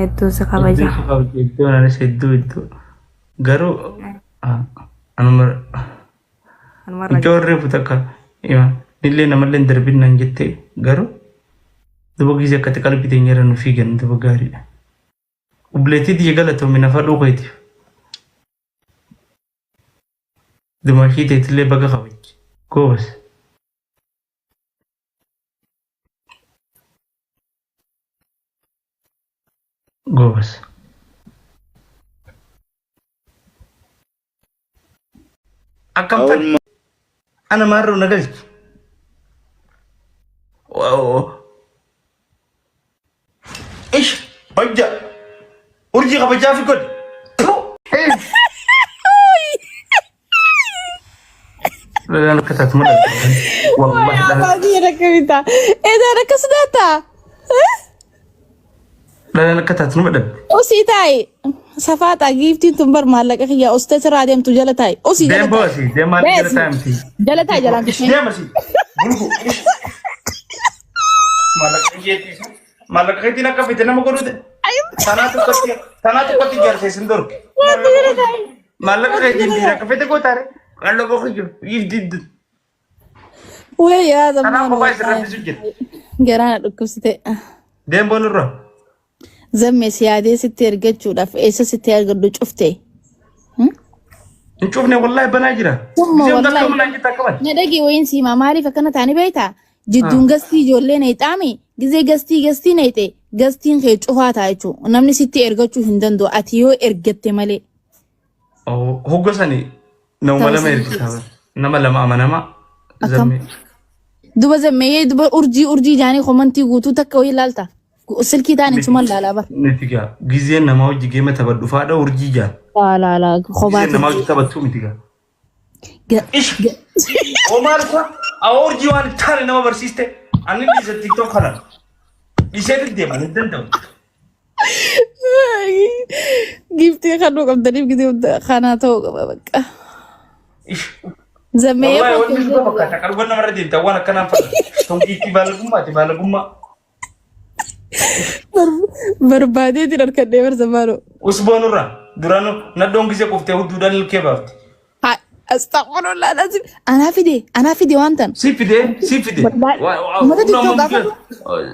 hedduu si kabaja. Hedduu anis hedduu garuu anuma ijoorree futakka illee namallee hin darbinaan jettee garuu duba gisee akkatti qalbii teenyarra nu fiigan duba gaariidha. Ubleetii diya galatoomii nafa dhuuqeetiif. Dumashii teetillee baga qabachi. Goobas. Goobas. Akkam fadhi. Ana maarroo na galchi. Ish hojja. Urjii qabachaa fi godhi. Lalaan akka taatu madda. Wallahi baadiyyaa rakkabitaa. Edaa rakka sodaataa? Lalaan akka taatu madda. Osii taa'e safaataa giiftiin tun bar maallaqa kiyyaa osii sirraa deemtu jala taa'e. Osii jala taa'e. Deem boosii deemaa jala taa'e. Jala taa'e jalaan taa'e. Deemasii. Bulgu. Maallaqa kiyyeetti. Maallaqa kiyyeetti akka fite nama godhute. Tanaatu kotti jaarse sindur. Maallaqa kiyyeetti akka fite gootaare. Kalau kau kerja, if did. Wah ya, zaman. Karena apa istirahat disujud? Gerana dukku site. Dem bolurro. Zamme siade site ergechu daf esa site ergedu cufte. Cufne wallahi banajira. Nadagi wayin si mamari fakana tani baita. Jiddun gasti jolle ne tami. Gize gasti ne te. Gastiin kee cufata jechu. Namni site ergechu hindando atiyo ergette male. Oh, hogosani. Nama lama ergita. Nama lama amanama. Zamme. Duba zamme ye duba urji jani komanti guutu takka wayi lalta. Silki tani cuma lala bar. Nitiga. Gize nama wajji geema tabaddu faada urji jaan. La khobat. Gize nama wajji tabattu mitiga. Ish. Omar sa urji wan tani nama barsiste. Ani bisa TikTok kana. Bisa dia mana tentang. Gifti khanu kam tadi gitu khana tau bakka. Zamee wallahi wani zuba bakka takar gonna mara dinta wana kana fa tongi tibala gumma barbade dinar kadde bar zamaro usbonura durano na dongi se kofte hududan kebab ha astaghfirullah lazim ana fide wantan si fide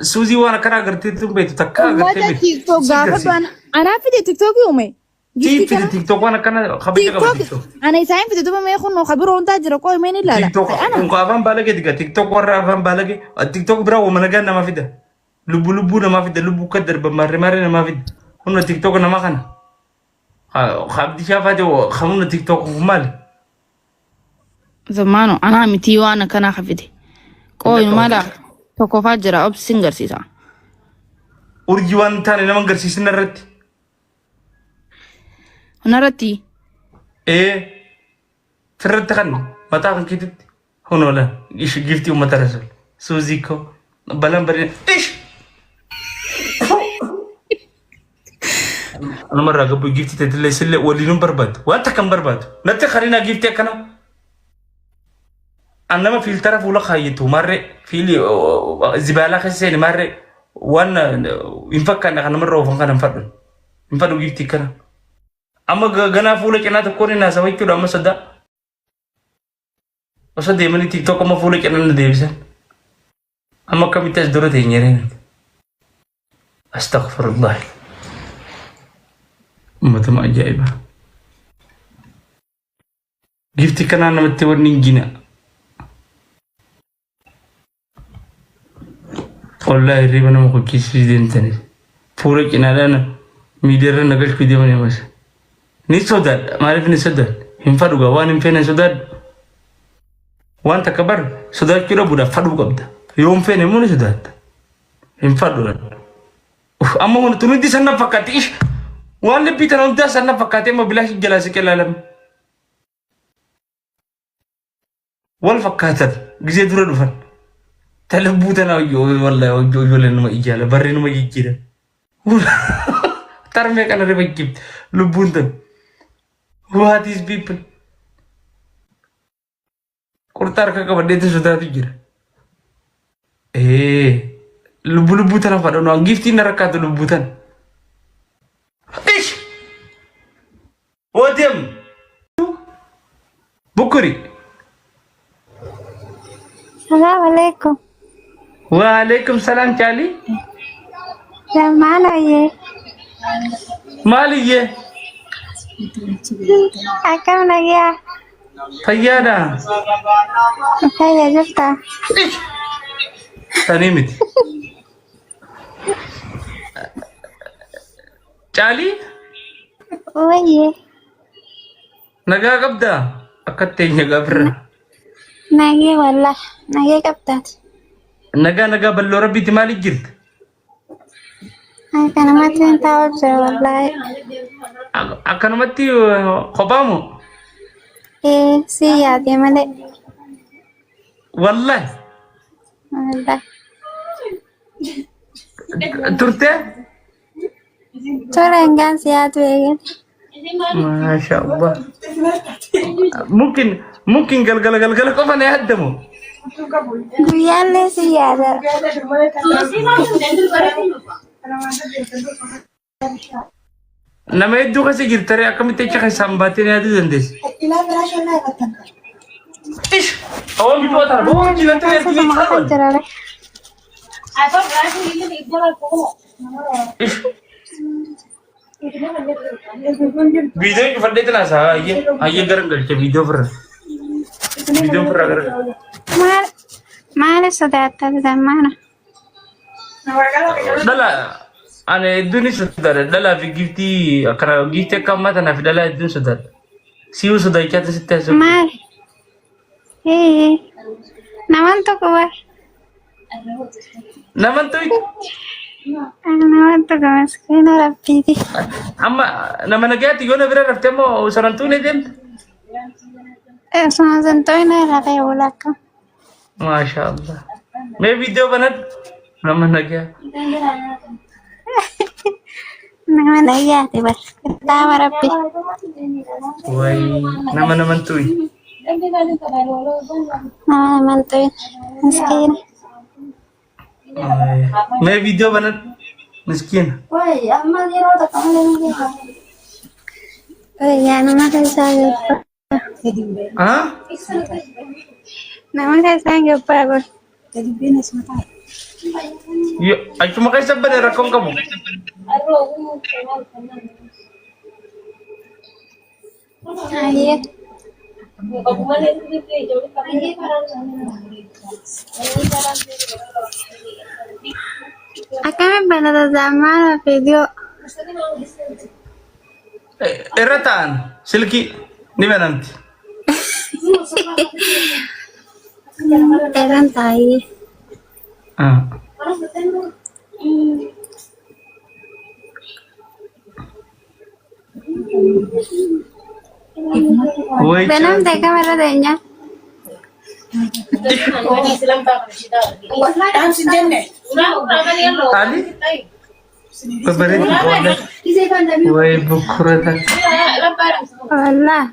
suzi wana kana garte tumbe takka garte TikTok gafa ana fide TikTok yume TikTok وانا كان خبيجة قبل تيك أنا يساعد في تدوب ما يخون خبره وانت أجر قوي مين لا تيك توك أنا أفهم بالك ديك تيك توك ورا أفهم بالك التيك توك برا ومن جانا ما في ده لبو ما في ده لبو كدر بمر ما في ده هنا تيك توك أنا ما كان خابدي شافه جو خمونا تيك توك ومال زمانو أنا متي وأنا كنا خفيدي قوي مالا توكو فاجرة أب سينجر سيسا أرجوان تاني نمان قرسيسنا رتي نرتي إيه فرد خن متى كان كده هنا لا إيش جفتي وما ترسل سوزيكو بلان برين إيش أنا مرة قبل جفتي تدلي سلة ولينو برباد وأنت كم برباد نتى خلينا جفتي كنا أنا ما في الطرف ولا خايته مرة في لي زبالة خسيني مرة وانا ينفك أنا مرة وفنكنا نفضل جفتي كنا أما غنا فولك أنا تكوني ناس وين كده أما صدق وصدق مني تيك توك أما فولك أنا نديبسن أما كم تجدر تيجينين أستغفر الله ما تما عجيبة جفتي كنا أنا متورنين جينا والله ريبنا ما كيس في دين تاني فولك أنا ميدير نقش في دين مني بس ni sodad marif ni sodad hinfadu ga wani fene sodad wanta kabar sodad kiro buda fadu gabda yom fene mun sodad hinfadu amma mun tunu di sanna fakati ish wani pitana unta sanna fakati ma bilash jalasi kelalam wal fakatat gize dura dufan talabutana yo wallahi yo len ma ijala barrin ma yijira tarme kana reba gibt lubuntan Who are these people? Kurtar ka kabade tu sudah tijir. Lubu-lubu tanah pada no gifti neraka tu lubutan. بكري السلام عليكم. وعليكم السلام تعالي Mana ye? مالي Akam lagi ya? طيارة Saya juta. تنيمتي تعالي Oh ye. نجا قبدا أكتين نجا برا Nagi wallah. Nagi kaptat. نجا بلو ربي تمالي جرت Kana matin tahu wallahi. أكن متي خبامو Si ya dia male. والله Wallah. ترتي Coba enggak sih ya tuh ya. ما شاء الله ممكن قال كفن يهدموا Guyale sih ya. nama itu kasih gitar ya kami tecak sambatin ya itu dendis ish awam itu apa bawa jilan tuh ya Sama makan cerale. ish video yang fadde itu nasa aye garang galce video per agar Mana sudah tahu dan mana? dala ane duni sudara dala fi gifti akara gifte kamata na fi dala dun sudara siu sudara chata sitta so Mal. Naman to kubar. naman to Naman to kubar. Kena rapidi. amma naman nagati gona bira raftemo sarantune den Sama santoy na rata ulat ko. masya Allah me video banat naman nagya Naman lagi tiba. Tawa rapi. wai naman to Naman to. Miskin. me video banat miskin Ya nama saya. ah Nama saya apa? yo ay cuma kayo sabay na rakong kamo Ayat. Akan pada zaman video. eratan silki ni nanti Eran tai. ah woi Benam teka kamera dehnya. Ali Kabarin wala woi bukurata Allah.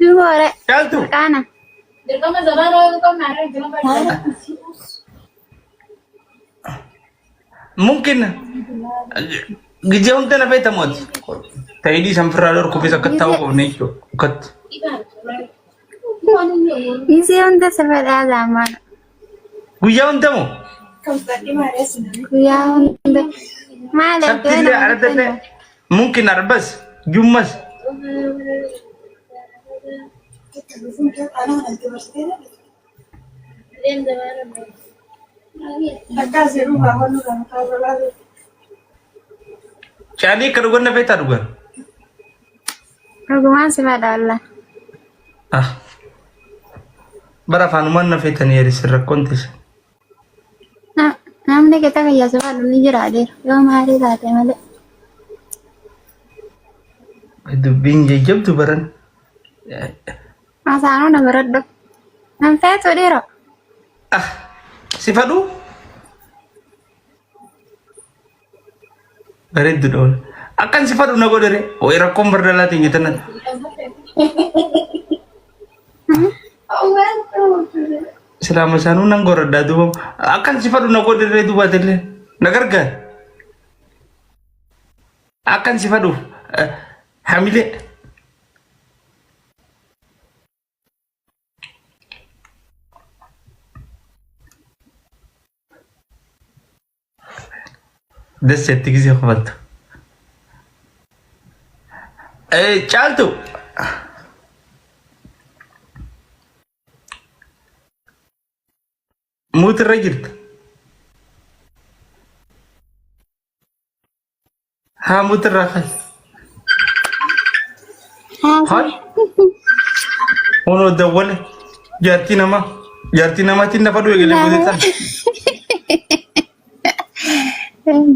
Tuh ore. kaltu Kana. mungkin gijawang na peta mod taidi samfrador ko bisa ketaw ko nito kat Isi onda sepeda zaman. gujawang mo Kuya onda. Malam sabti le arate mungkin arbas jummas Chani karugan na peta rugan Ruguman sepeda Allah. ah bara fanuman na peta ni eri sirra kontes Nah, namanya kita kayak sepeda ni jeradir. Yo mari tadi male. itu binje jab tu baran Masa anu udah meredup. Nampak tuh diro. ah sifadu bare itu dol akan sifadu na godere o era kom berdala tinggi tenan selama sanu nang gorada tu akan sifadu na godere tu batele nagarga akan sifadu حملة دس يتكزي خبط ايه چالتو موت الرجل ها موت الرخل هاي ونو دول جارتي نما تنا فدو يقول لك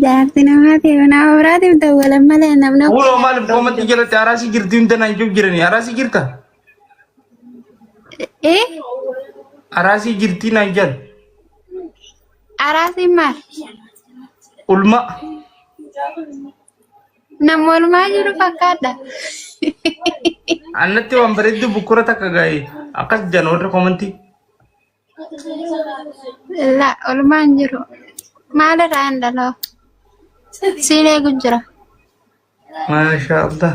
جارتي نماتي وناوراتي ودولا مالي نمنا ولو مال قومت جلت اراسي جرتي انت نانجو جرني اراسي جرتا ايه اراسي جرتي نانجل arasi mal ulma namol majuru fakada annati wan bereddu bukurata kagai akas janor komenti la ol manjuru mala randa lo sine gujra masya Allah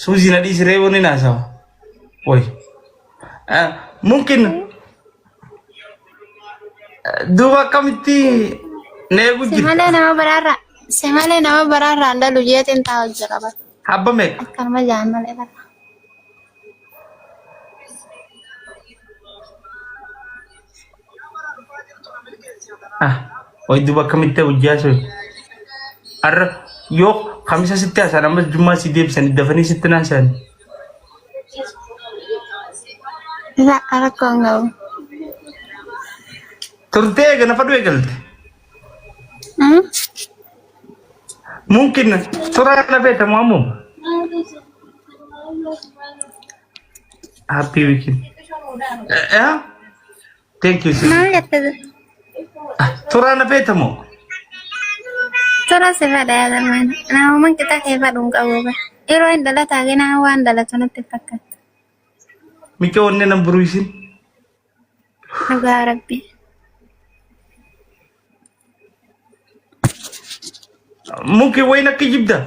Suzy nadi sirebo ni nasa woi mungkin dua kamiti nego jir semale nama barara anda lu jetin tahu jara habba mek karma jangan male barra woi dua kamiti ujaso ar yok khamisa sitta sana mas juma sidib san dafani sittana san la arakongau turte gana fadu egalte mungkin surah na beta mamu happy weekend thank you nah lihat tuh surah na beta mo surah sebada ya teman nah memang kita hebat dong kau ba iro indala tagi na wan dala tunat tipakat mika onne number isin agak rabbi mungkin wayna kijibda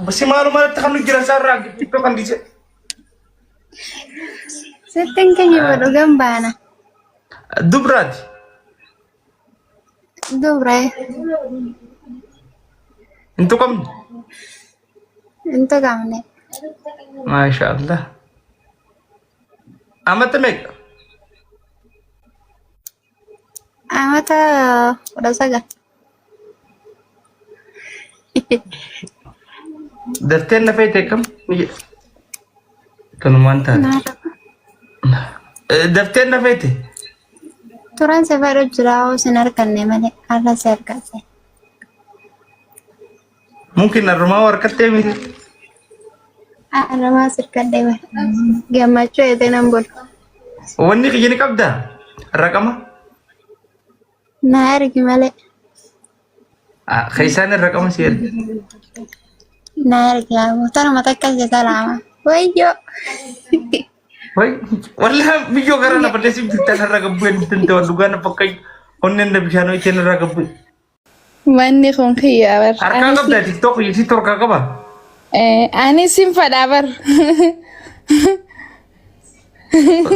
basi malu malu takanu jira sarra to kan dice seteng kan juga gambana dubrat dobre itu kam itu kamu masya Allah amat mek amat udah saga daftar na fete kam kanu manta daftar na fete turan sebaru jurau sinar kanne male alla serka se mungkin arma war katte mi alla masir kadde ba gamma coy de nambol wonni kijini kabda rakama naar gimale khaysan rakama sir naar gyamu tara mata kaje salama wayyo woi wala bijo garana pada sim tan ragabuen tento dugana pakai onnen da bijano chen ragabu Mandi khon khiya bar. arka kabda tiktok yisi torka kaba Ani sim fadabar.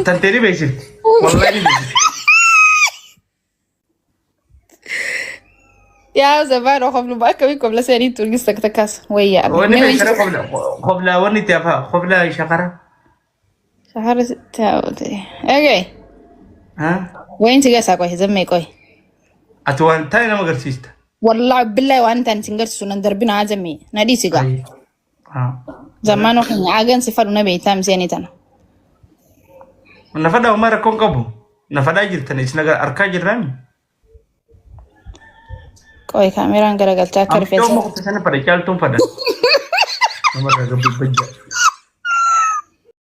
tanteri besit wallahi يا زمان قبل ما أكمل قبل سنين تقول تكاس ويا وني بيشرا قبل وني تافا قبل شقرا شهر ستة اوكي ها وين تجلس كوي زمي كوي اتوان تاي ما غرسيست والله بالله وانت تنقل سنن دربنا عزمي نادي سيغا زمان وخن عاغن سفر نبي تام زيني تنا نفدا عمر كون كبو نفدا جرتني اسنا اركا جرامي كوي كاميرا غرغل تاكر فيس aku mau kesana pada caltum pada nomor agak berbeda